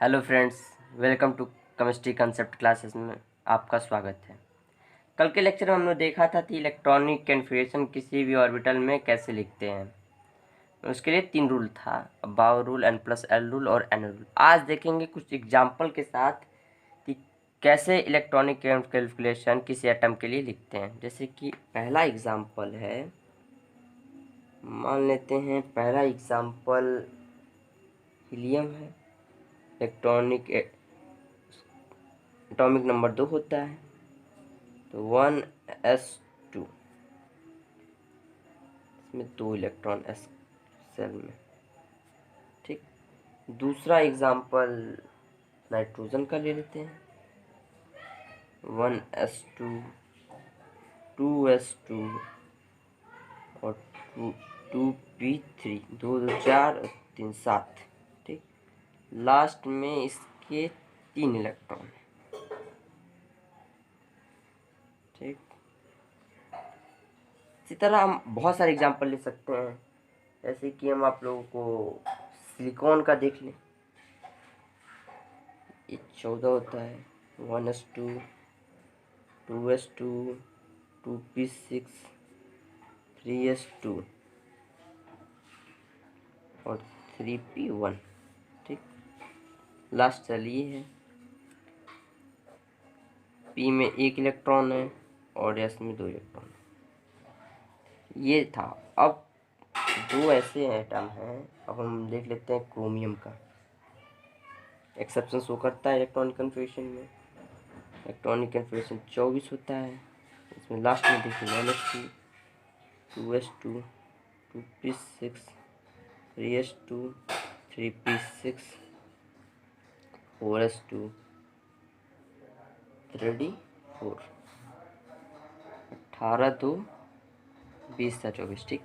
Hello friends, welcome to chemistry concept classes में आपका स्वागत है। कल के लेक्चर में हमने देखा था कि इलेक्ट्रॉनिक कन्फिग्रेशन किसी भी ऑर्बिटल में कैसे लिखते हैं। उसके लिए 3 रूल था, above rule, n plus L rule और n रूल। आज देखेंगे कुछ एग्जाम्पल के साथ कि कैसे इलेक्ट्रॉनिक कैलकुलेशन किसी एटम के लिए लिखते हैं। जैसे कि पहला एग्जाम्पल है, मान लेते हैं पहला एग्जाम्पल हीलियम है। इलेक्ट्रॉनिक एटॉमिक नंबर 2 होता है, तो 1s2, इसमें 2 इलेक्ट्रॉन एस सेल में। ठीक, दूसरा एग्जाम्पल नाइट्रोजन का ले लेते हैं। 1s2, 2s2 और 2p3, 2 2 4 और 3 7। ठीक, लास्ट में इसके 3 इलेक्ट्रॉन। ठीक, इसी तरह हम बहुत सारे एग्जाम्पल ले सकते हैं। जैसे कि हम आप लोगों को सिलिकॉन का देख लें, ये 14 होता है। 1s2, 2s2, 2p6, 3s2 और 3p1। ठीक, लास्ट सेल ये है, p में 1 इलेक्ट्रॉन है और s में 2 इलेक्ट्रॉन है। ये था। अब 2 ऐसे एटम हैं। अब हम देख लेते हैं क्रोमियम का। एक्सेप्शन शो करता है इलेक्ट्रॉनिक कन्फिग्रेशन में। इलेक्ट्रॉनिक कन्फिग्रेशन 24 होता है। इसमें लास्ट में देखिए 1s2, 2s2, 2p6, 3s2, 3p6, 4s2, 3d4, 18 2 20 था 24। ठीक,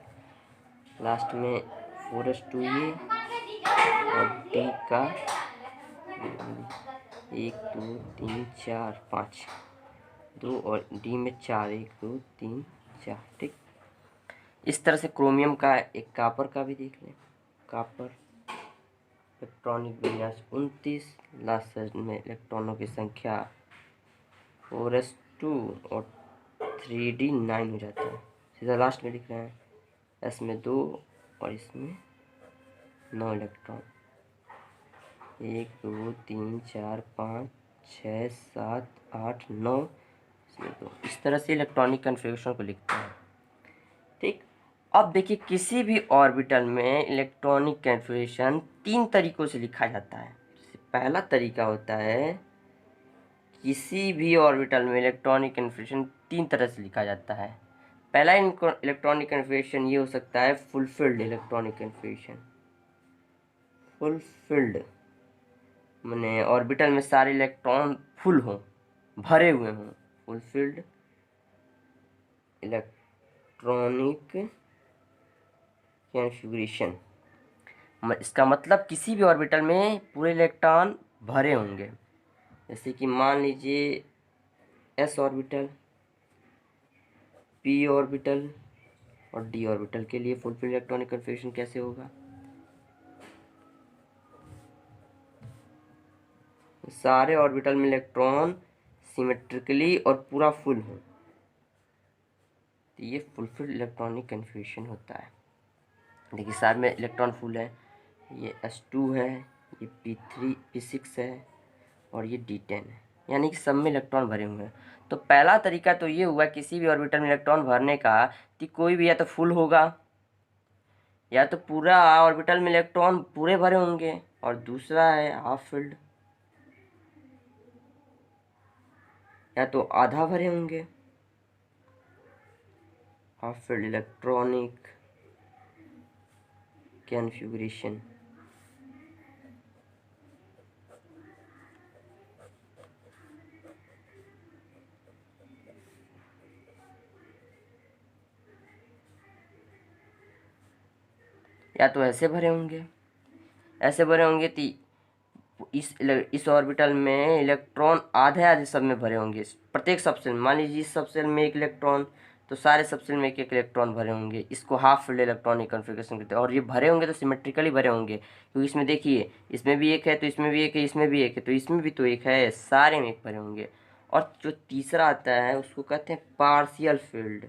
लास्ट में 4s2 ये और डी का 1 2 3 4 5, 2 और डी में 4, 1 2 3 4। ठीक, इस तरह से क्रोमियम का एक कापर का भी देख लें। कापर इलेक्ट्रॉनिक विन्यास 29, लास्ट सेट में इलेक्ट्रॉनों की संख्या 4s2 और 3d9 हो जाता है। सीधा लास्ट में लिख रहे हैं, एस में 2 और इसमें 9 इलेक्ट्रॉन, 1 2 3 4 5 6 7 8 9, इसमें 2। इस तरह से इलेक्ट्रॉनिक कन्फिग्रेशन को लिखते हैं। ठीक, अब देखिए किसी भी ऑर्बिटल में इलेक्ट्रॉनिक कन्फिग्रेशन 3 तरीकों से लिखा जाता है। पहला तरीका होता है, किसी भी ऑर्बिटल में इलेक्ट्रॉनिक कन्फिग्रेशन 3 तरह से लिखा जाता है। पहला इलेक्ट्रॉनिक कन्फिग्रेशन ये हो सकता है फुलफिल्ड इलेक्ट्रॉनिक कन्फिग्रेशन। फुलफिल्ड माने ऑर्बिटल में सारे इलेक्ट्रॉन फुल हों, भरे हुए हों। फुलफिल्ड इलेक्ट्रॉनिक कन्फिग्रेशन, इसका मतलब किसी भी ऑर्बिटल में पूरे इलेक्ट्रॉन भरे होंगे। जैसे कि मान लीजिए एस ऑर्बिटल, पी ऑर्बिटल और डी ऑर्बिटल के लिए फुलफिल्ड इलेक्ट्रॉनिक कन्फिग्रेशन कैसे होगा। सारे ऑर्बिटल में इलेक्ट्रॉन सिमेट्रिकली और पूरा फुल हो, तो ये फुलफिल्ड इलेक्ट्रॉनिक कन्फिग्रेशन होता है। देखिए सारे में इलेक्ट्रॉन फुल है, ये s2 है, ये p3 p6 है और ये d10 है, यानी कि सब में इलेक्ट्रॉन भरे हुए हैं। तो पहला तरीका तो ये हुआ किसी भी ऑर्बिटल में इलेक्ट्रॉन भरने का कि कोई भी या तो फुल होगा या तो पूरा ऑर्बिटल में इलेक्ट्रॉन पूरे भरे होंगे, और दूसरा है हाफ फिल्ड, या तो आधा भरे होंगे। Half filled electronic configuration. या तो ऐसे भरे होंगे, ऐसे भरे होंगे तो इस ऑर्बिटल में इलेक्ट्रॉन आधे आधे सब में भरे होंगे। प्रत्येक सबसेल, मान लीजिए इस सबसेल में 1 इलेक्ट्रॉन, तो सारे सबसेल में एक एक इलेक्ट्रॉन भरे होंगे, इसको हाफ फील्ड इलेक्ट्रॉनिक कन्फिग्रेशन कहते हैं। और ये भरे होंगे तो सिमेट्रिकली भरे होंगे, क्योंकि इसमें देखिए इसमें भी एक है तो इसमें भी एक है, इसमें भी एक है तो इसमें भी तो एक है, सारे में एक भरे होंगे। और जो तीसरा आता है उसको कहते हैं पार्शियल फील्ड।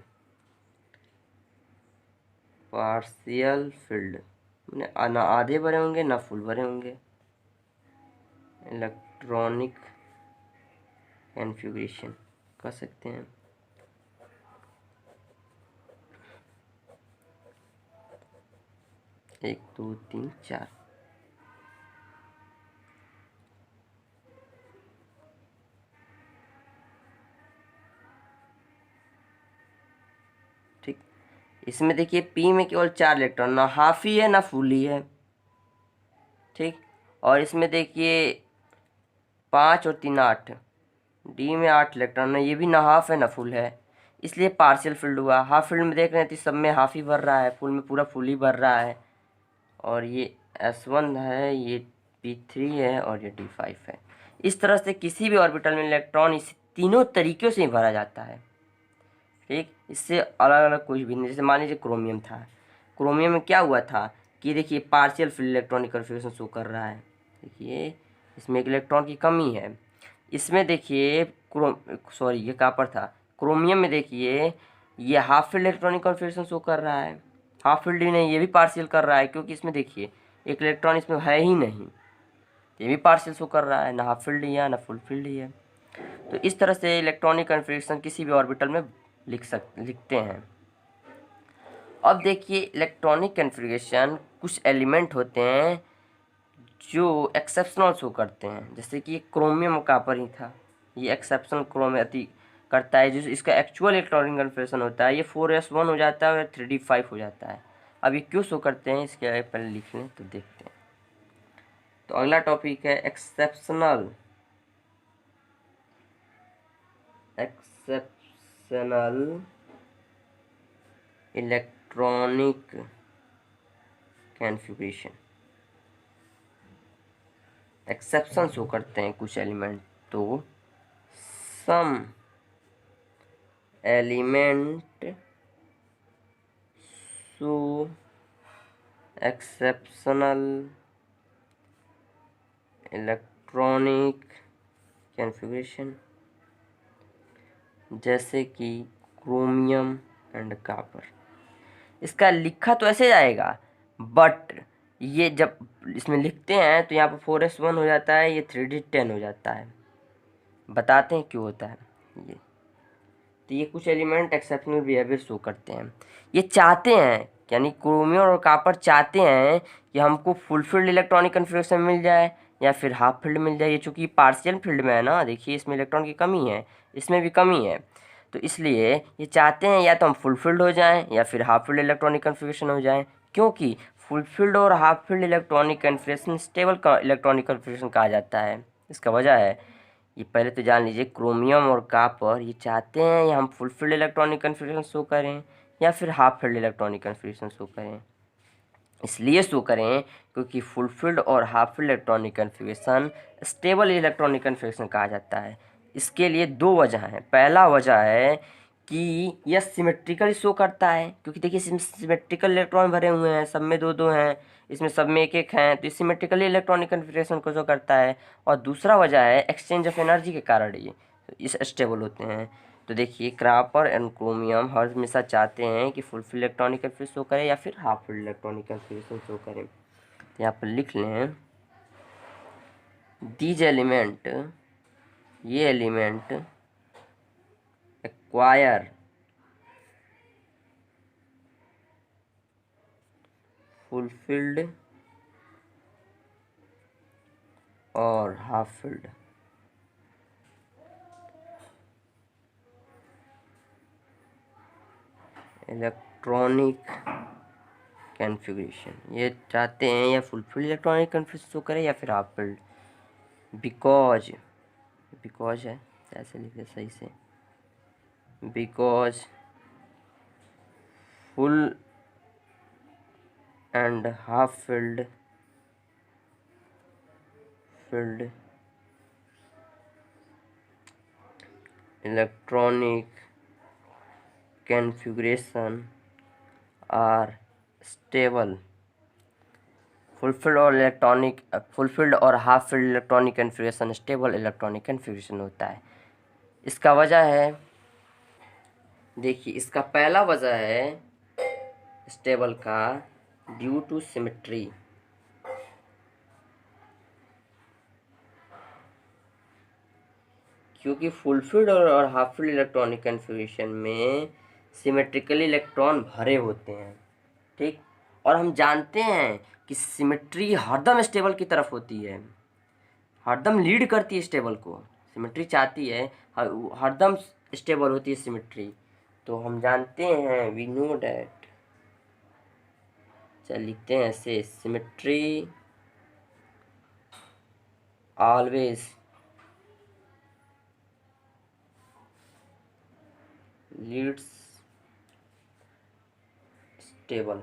पार्शियल फील्ड ना आधे भरे होंगे ना फुल भरे होंगे। इलेक्ट्रॉनिक कॉन्फ़िगरेशन कर सकते हैं। एक दो तीन चार, ठीक। इसमें देखिए पी में केवल 4 इलेक्ट्रॉन, ना हाफ ही है ना फुल ही है, ठीक। और इसमें देखिए 5 और 3 8, डी में 8 इलेक्ट्रॉन है, ये भी ना हाफ है ना फुल है, इसलिए पार्शियल फील्ड हुआ। हाफ फील्ड में देख रहे हैं तो सब में हाफ ही भर रहा है, फुल में पूरा फुल ही भर रहा है। और ये S1 है, ये P3 है और ये D5 है। इस तरह से किसी भी ऑर्बिटल में इलेक्ट्रॉन इस तीनों तरीक़ों से ही भरा जाता है, ठीक। इससे अलग अलग कुछ भी नहीं। जैसे मान लीजिए क्रोमियम था, क्रोमियम में क्या हुआ था कि देखिए partial field electronic configuration show कर रहा है, देखिए इसमें एक इलेक्ट्रॉन की कमी है। इसमें देखिए ये कॉपर था, क्रोमियम में देखिए ये half field electronic configuration show कर रहा है, हाफ फील्ड ही नहीं ये भी पार्शियल कर रहा है, क्योंकि इसमें देखिए एक इलेक्ट्रॉन इसमें है ही नहीं, ये भी पार्शियल शो कर रहा है, ना हाफ फील्ड ही है ना फुल फील्ड ही है। तो इस तरह से इलेक्ट्रॉनिक कन्फिग्रेशन किसी भी ऑर्बिटल में लिखते हैं। अब देखिए इलेक्ट्रॉनिक कन्फिग्रेशन कुछ एलिमेंट होते हैं जो एक्सेप्शनल शो करते हैं, जैसे कि क्रोमियम और कॉपर ही था, ये एक्सेप्शनल क्रोमेटी करता है, जो इसका एक्चुअल इलेक्ट्रॉनिक कन्फिग्रेशन होता है ये 4s1 हो जाता है और 3d5 हो जाता है। अब ये क्यों शो करते हैं इसके आगे पहले लिख लें तो देखते हैं। तो अगला टॉपिक है exceptional electronic configuration. Exception show करते हैं कुछ एलिमेंट, तो some element show exceptional electronic configuration, जैसे कि क्रोमियम एंड कॉपर। इसका लिखा तो ऐसे जाएगा, बट ये जब इसमें लिखते हैं तो यहाँ पर 4s1 हो जाता है, ये 3d10 हो जाता है। बताते हैं क्यों होता है ये। तो ये कुछ एलिमेंट एक्सेप्शनल बिहेवियर शो करते हैं, ये चाहते हैं, यानी क्रोमियम और कॉपर चाहते हैं कि हमको फुल फील्ड इलेक्ट्रॉनिक कन्फिग्रेशन मिल जाए या फिर हाफ फील्ड मिल जाए। ये चूँकि पार्शियल फील्ड में है ना, देखिए इसमें इलेक्ट्रॉन की कमी है, इसमें भी कमी है, तो इसलिए ये चाहते हैं या तो हम फुल फील्ड हो जाएं या फिर हाफ फील्ड इलेक्ट्रॉनिक कन्फिग्रेशन हो जाए, क्योंकि फुल फील्ड और half field electronic configuration stable electronic configuration कहा जाता है। इसका वजह है, ये पहले तो जान लीजिए, क्रोमियम और कॉपर ये चाहते हैं या हम full field electronic configuration show करें या फिर half field electronic configuration show करें। इसलिए शो करें क्योंकि फुल फील्ड और half field electronic configuration stable electronic configuration कहा जाता है। इसके लिए दो वजह हैं। पहला वजह है कि यह सिमेट्रिकल शो करता है, क्योंकि देखिए इसमें सिमेट्रिकल इलेक्ट्रॉन भरे हुए हैं, सब में दो दो हैं, इसमें सब में एक एक हैं, तो सिमेट्रिकली इलेक्ट्रॉनिक कन्फिग्रेशन को शो करता है। और दूसरा वजह है एक्सचेंज ऑफ एनर्जी के कारण ये इस स्टेबल होते हैं। तो देखिए कॉपर एंड क्रोमियम हर हमेशा चाहते हैं कि full field electronic configuration show करें या फिर half field electronic configuration show करें। तो यहाँ पर लिख लें दीज एलिमेंट, ये एलिमेंट एक्वायर फुलफिल्ड और हाफ फील्ड इलेक्ट्रॉनिक कॉन्फ़िगरेशन, ये चाहते हैं या फुलफिल्ड इलेक्ट्रॉनिक कन्फिग्रेशन शो करें या फिर हाफ फील्ड, बिकॉज है, ऐसे लिखे सही से, because full and half field electronic configuration are stable. Full filled और half filled electronic configuration stable electronic configuration होता है। इसका वजह है, देखिए इसका पहला वजह है स्टेबल का ड्यू टू सिमेट्री। क्योंकि फुलफिल्ड और हाफ फिल्ड इलेक्ट्रॉनिक कन्फिग्रेशन में सिमेट्रिकली इलेक्ट्रॉन भरे होते हैं, ठीक। और हम जानते हैं कि सिमेट्री हरदम स्टेबल की तरफ होती है, हरदम लीड करती है स्टेबल को। सिमेट्री चाहती है हरदम स्टेबल होती है सिमेट्री। तो हम जानते हैं, वी नो डैट, चल लिखते हैं ऐसे, symmetry always leads stable,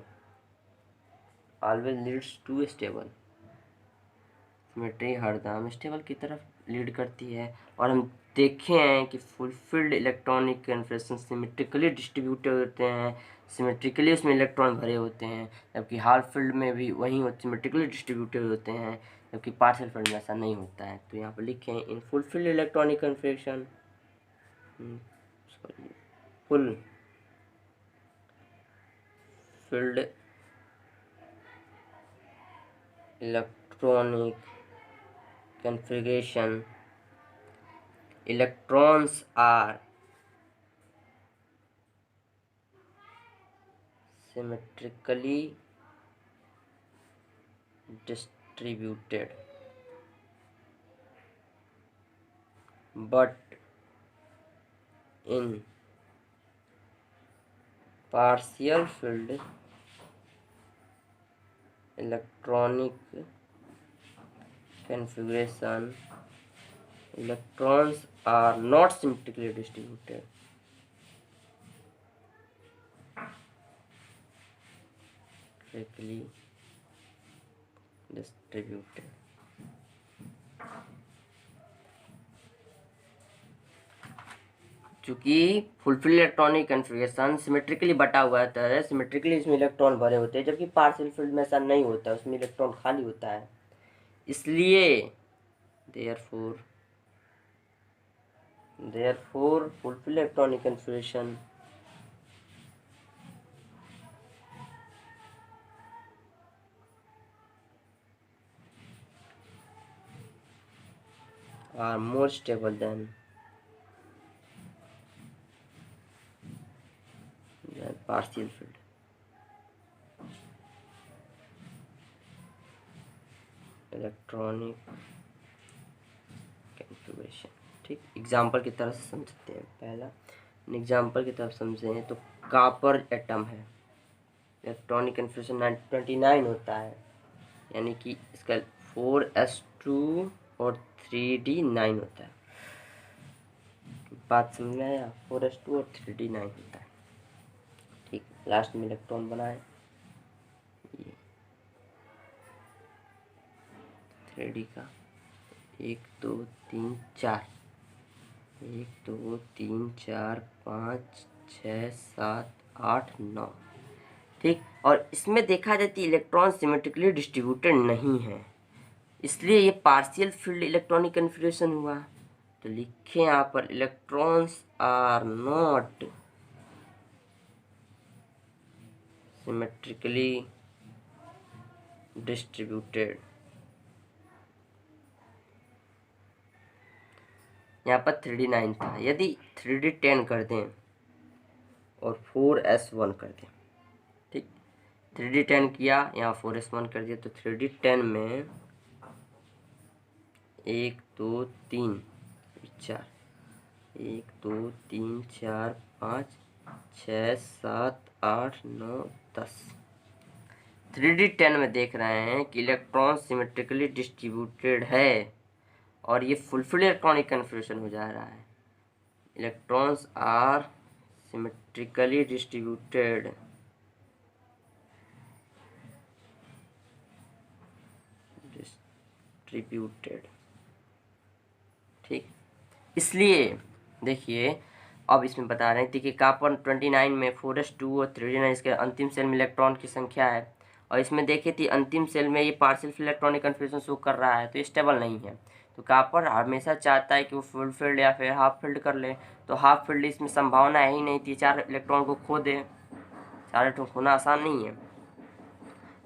always leads to stable. Symmetry हरदम स्टेबल की तरफ लीड करती है। और हम देखे हैं कि fulfilled electronic configuration symmetrically distributed होते हैं, सिमेट्रिकली उसमें इलेक्ट्रॉन भरे होते हैं, जबकि हाफ फिल्ड में भी वही सिमेट्रिकली डिस्ट्रीब्यूटेड होते हैं, जबकि पार्शियल फिल्ड में ऐसा नहीं होता है। तो यहाँ पर लिखे हैं इन full filled electronic configuration, full filled electronic configuration, electrons are symmetrically distributed, but in partial field electronic configuration, electrons are not symmetrically distributed. Symmetrically distributed. चूँकि फुलफिल इलेक्ट्रॉनिक कन्फिग्रेशन सिमेट्रिकली बटा हुआ होता है, सिमेट्रिकली इसमें इलेक्ट्रॉन भरे होते हैं, जबकि पार्शियल फील्ड में ऐसा नहीं होता है, उसमें इलेक्ट्रॉन खाली होता है। इसलिए therefore fulfill electronic configuration are more stable than partial field. Electronic configuration, ठीक। एग्जाम्पल की तरह से समझते हैं। पहला एग्जाम्पल की तरफ समझें तो कॉपर एटम है, इलेक्ट्रॉनिक कन्फिग्रेशन 29 होता है, यानी कि इसका 4s2 और 3d9 होता है। बात समझ में आया? 4s2 और 3d9 होता है, ठीक। लास्ट में इलेक्ट्रॉन बनाए, 3d का 1 2 3 4, 1 2 3 4 5 6 7 8 9, ठीक। और इसमें देखा जाती इलेक्ट्रॉन सिमेट्रिकली डिस्ट्रीब्यूटेड नहीं है, इसलिए ये पार्शियल फील्ड इलेक्ट्रॉनिक कन्फिग्रेशन हुआ। तो लिखें यहाँ पर electrons are not symmetrically distributed. यहाँ पर 3d9 था, यदि 3d10 कर दें और 4s1 कर दें, ठीक। 3d10 किया, यहाँ 4s1 कर दिया, तो 3d10 में 1 2 3 4, 1 2 3 4 5 6 7 8 9 10। 3d10 में देख रहे हैं कि इलेक्ट्रॉन सिमेट्रिकली डिस्ट्रीब्यूटेड है, और ये फुलफिल इलेक्ट्रॉनिक कन्फिग्रेशन हो जा रहा है। इलेक्ट्रॉन्स आर सिमेट्रिकली डिस्ट्रीब्यूटेड ठीक। इसलिए देखिए अब इसमें बता रहे हैं कि कार्बन 29 में 4s2 और 3d9 इसके अंतिम सेल में इलेक्ट्रॉन की संख्या है, और इसमें देखिए थी अंतिम सेल में ये पार्शियल इलेक्ट्रॉनिक कन्फर्मेशन शो कर रहा है, तो ये स्टेबल नहीं है। तो कॉपर हमेशा चाहता है कि वो फुल फील्ड या फिर हाफ फील्ड कर ले, तो हाफ फील्ड इसमें संभावना है ही नहीं थी, 4 इलेक्ट्रॉन को खो दे। 4 इलेक्ट्रॉन खोना आसान नहीं है,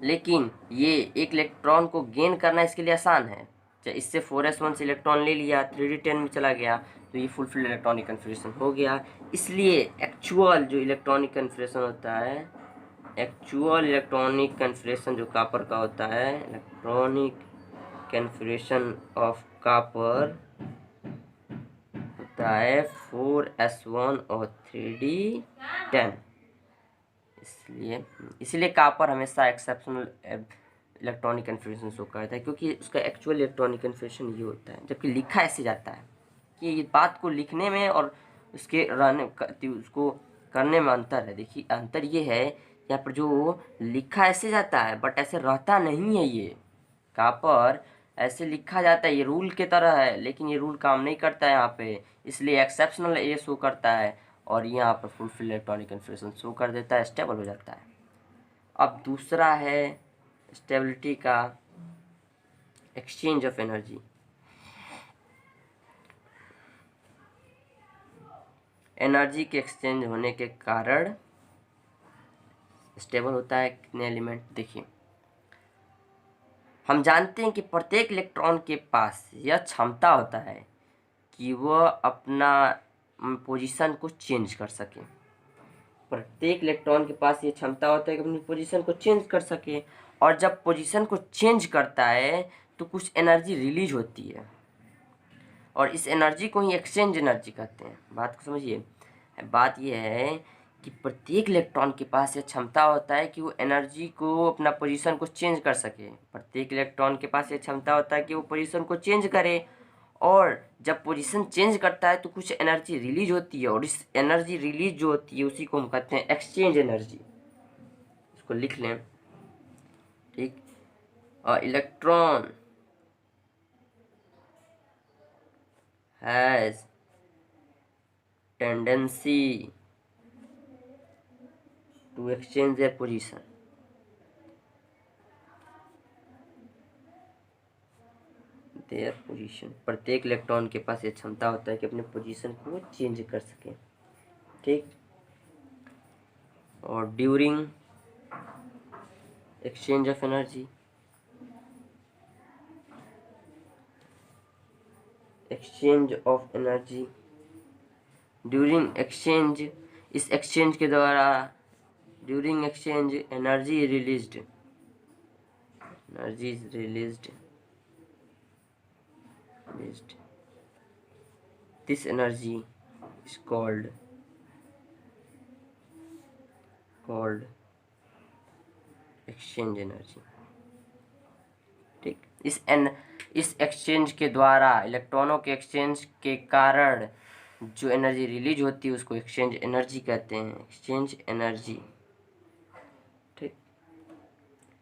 लेकिन ये एक इलेक्ट्रॉन को गेन करना इसके लिए आसान है। इससे 4s1 से इलेक्ट्रॉन ले लिया, 3d10 में चला गया, तो ये फुल फील्ड इलेक्ट्रॉनिक कन्फर्मेशन हो गया। इसलिए एक्चुअल जो इलेक्ट्रॉनिक कन्फर्मेशन होता है, एक्चुअल इलेक्ट्रॉनिक कन्फर्मेशन जो कॉपर का होता है, इलेक्ट्रॉनिक कन्फर्मेशन ऑफ कॉपर होता है 4s1 और 3d10। इसलिए कॉपर हमेशा एक्सेप्शनल इलेक्ट्रॉनिक कन्फर्मेशन शो करता है, क्योंकि उसका एक्चुअल इलेक्ट्रॉनिक कन्फर्मेशन ये होता है। जबकि लिखा ऐसे जाता है कि ये बात को लिखने में और उसके उसको करने में अंतर है। देखिए अंतर ये है, यहाँ पर जो लिखा ऐसे जाता है बट ऐसे रहता नहीं है। ये कॉपर ऐसे लिखा जाता है, ये रूल के तरह है, लेकिन ये रूल काम नहीं करता है यहाँ पे, इसलिए एक्सेप्शनल ये शो करता है, और यहाँ पर फुल इलेक्ट्रॉनिक कन्फर्मेशन शो कर देता है, स्टेबल हो जाता है। अब दूसरा है स्टेबिलिटी का एक्सचेंज ऑफ एनर्जी। एनर्जी के एक्सचेंज होने के कारण स्टेबल होता है कितने एलिमेंट। देखिए हम जानते हैं कि प्रत्येक इलेक्ट्रॉन के पास यह क्षमता होता है कि वह अपना पोजीशन को चेंज कर सके। प्रत्येक इलेक्ट्रॉन के पास ये क्षमता होता है कि अपनी पोजीशन को चेंज कर सके, और जब पोजीशन को चेंज करता है तो कुछ एनर्जी रिलीज होती है, और इस एनर्जी को ही एक्सचेंज एनर्जी कहते हैं। बात को समझिए, बात यह है कि प्रत्येक इलेक्ट्रॉन के पास ये क्षमता होता है कि वो एनर्जी को अपना पोजीशन को चेंज कर सके। प्रत्येक इलेक्ट्रॉन के पास ये क्षमता होता है कि वो पोजीशन को चेंज करे, और जब पोजीशन चेंज करता है तो कुछ एनर्जी रिलीज होती है, और इस एनर्जी रिलीज जो होती है उसी को हम कहते हैं एक्सचेंज एनर्जी। इसको लिख लें, ठीक। Electron has tendency to exchange their position. प्रत्येक इलेक्ट्रॉन के पास ये क्षमता होता है कि अपने पोजीशन को चेंज कर सके, ठीक। और during exchange of energy, exchange of energy, during exchange, इस एक्सचेंज के द्वारा, during exchange energy released, energy is released, this energy is called exchange energy, ठीक। इस एक्सचेंज के द्वारा, इलेक्ट्रॉनों के एक्सचेंज के कारण जो एनर्जी रिलीज होती है उसको एक्सचेंज एनर्जी कहते हैं, एक्सचेंज एनर्जी, ठीक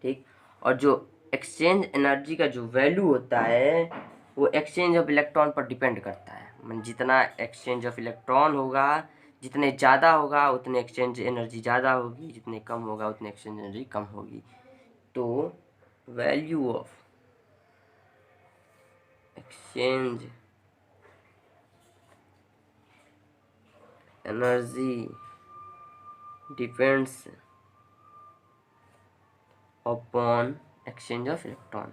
ठीक। और जो एक्सचेंज एनर्जी का जो वैल्यू होता है वो एक्सचेंज ऑफ इलेक्ट्रॉन पर डिपेंड करता है। मतलब जितना एक्सचेंज ऑफ इलेक्ट्रॉन होगा, जितने ज़्यादा होगा उतने एक्सचेंज एनर्जी ज़्यादा होगी, जितने कम होगा उतने एक्सचेंज एनर्जी कम होगी। तो value of exchange energy depends upon exchange of electron.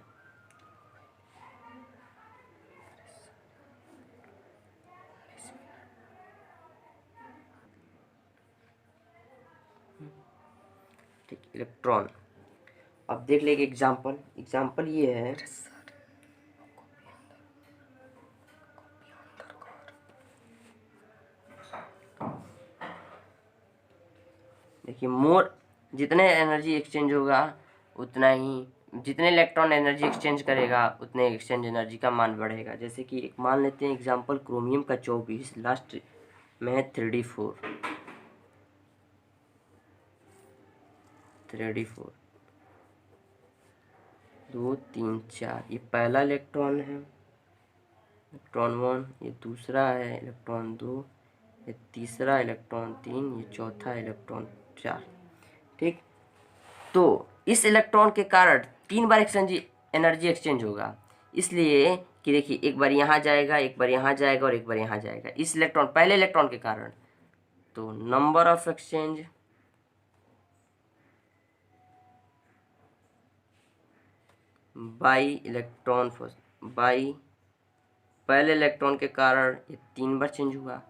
ठीक, इलेक्ट्रॉन। अब देख लेंगे एग्जाम्पल ये है, देखिए मोर, जितने एनर्जी एक्सचेंज होगा उतना ही, जितने इलेक्ट्रॉन एनर्जी एक्सचेंज करेगा उतने एक्सचेंज एनर्जी का मान बढ़ेगा। जैसे कि एक मान लेते हैं एग्जांपल, क्रोमियम का 24 लास्ट में है 3d4, 2 3 4, ये पहला इलेक्ट्रॉन है, इलेक्ट्रॉन 1, ये दूसरा है इलेक्ट्रॉन 2, ये तीसरा इलेक्ट्रॉन 3, ये चौथा इलेक्ट्रॉन 4। ठीक, तो इस इलेक्ट्रॉन के कारण 3 बार एनर्जी एक्सचेंज होगा, इसलिए कि देखिए एक बार यहाँ जाएगा, एक बार यहाँ जाएगा और एक बार यहाँ जाएगा इस इलेक्ट्रॉन, पहले इलेक्ट्रॉन के कारण। तो number of exchange by electron by पहले इलेक्ट्रॉन के कारण ये 3 बार चेंज हुआ।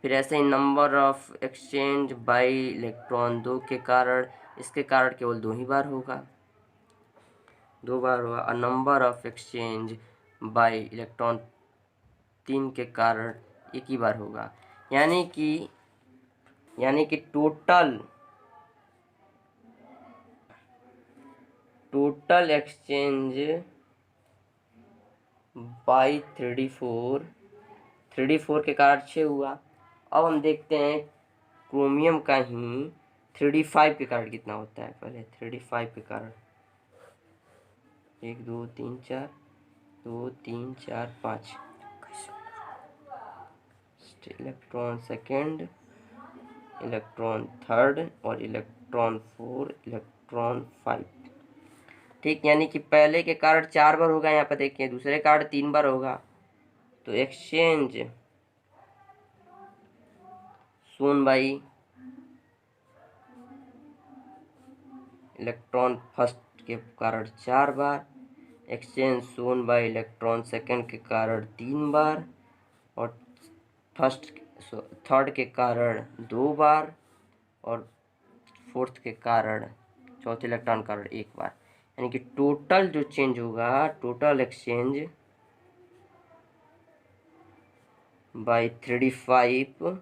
फिर ऐसे ही number of exchange by electron 2 के कारण, इसके कारण केवल 2 ही बार होगा, 2 बार हुआ। और number of exchange by electron 3 के कारण 1 ही बार होगा। यानी कि टोटल एक्सचेंज बाई 3d4 के कारण 6 हुआ। अब हम देखते हैं क्रोमियम का ही 3d5 के कारण कितना होता है। पहले 3d5 के कारण 1 2 3 4 2 3 4 5 इलेक्ट्रॉन सेकेंड, इलेक्ट्रॉन थर्ड और इलेक्ट्रॉन 4, इलेक्ट्रॉन 5। ठीक, यानी कि पहले के कारण 4 बार होगा, यहाँ पर देखिए दूसरे कारण 3 बार होगा। तो एक्सचेंज सोन बाई इलेक्ट्रॉन फर्स्ट के कारण 4 बार, एक्सचेंज सोन बाई इलेक्ट्रॉन सेकंड के कारण 3 बार और थर्ड के कारण 2 बार और फोर्थ के कारण, चौथे इलेक्ट्रॉन के कारण 1 बार। यानी कि टोटल जो चेंज होगा, टोटल एक्सचेंज बाई 3d5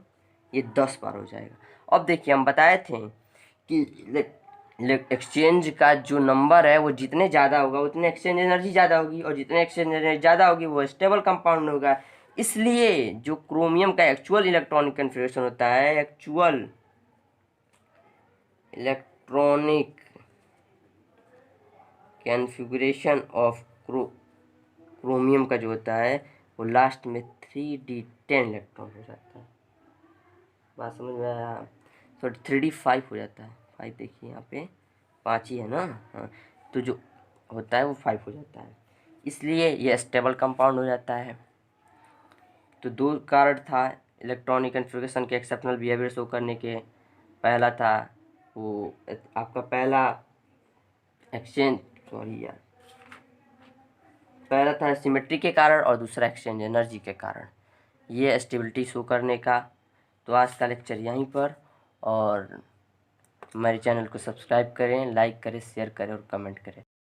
ये 10 बार हो जाएगा। अब देखिए हम बताए थे कि एक्सचेंज का जो नंबर है वो जितने ज़्यादा होगा उतने एक्सचेंज एनर्जी ज़्यादा होगी, और जितने एक्सचेंज एनर्जी ज़्यादा होगी वो स्टेबल कंपाउंड होगा। इसलिए जो क्रोमियम का एक्चुअल इलेक्ट्रॉनिक कन्फिगरेशन होता है, actual electronic configuration of chromium का जो होता है वो लास्ट में 3d10 इलेक्ट्रॉन हो जाता है। बात समझ में आया? तो 3d5 हो जाता है। 5 देखिए यहाँ पे 5 ही है ना, हाँ, तो जो होता है वो 5 हो जाता है, इसलिए ये स्टेबल कंपाउंड हो जाता है। तो 2 कारण था इलेक्ट्रॉनिक कन्फिगरेशन के एक्सेप्शनल बिहेवियर शो करने के। पहला था वो आपका पहला एक्सचेंज, सॉरी यार, पहला था सिमेट्री के कारण और दूसरा एक्सचेंज एनर्जी के कारण, ये स्टेबिलिटी शो करने का। तो आज का लेक्चर यहीं पर, और हमारे चैनल को सब्सक्राइब करें, लाइक करें, शेयर करें और कमेंट करें।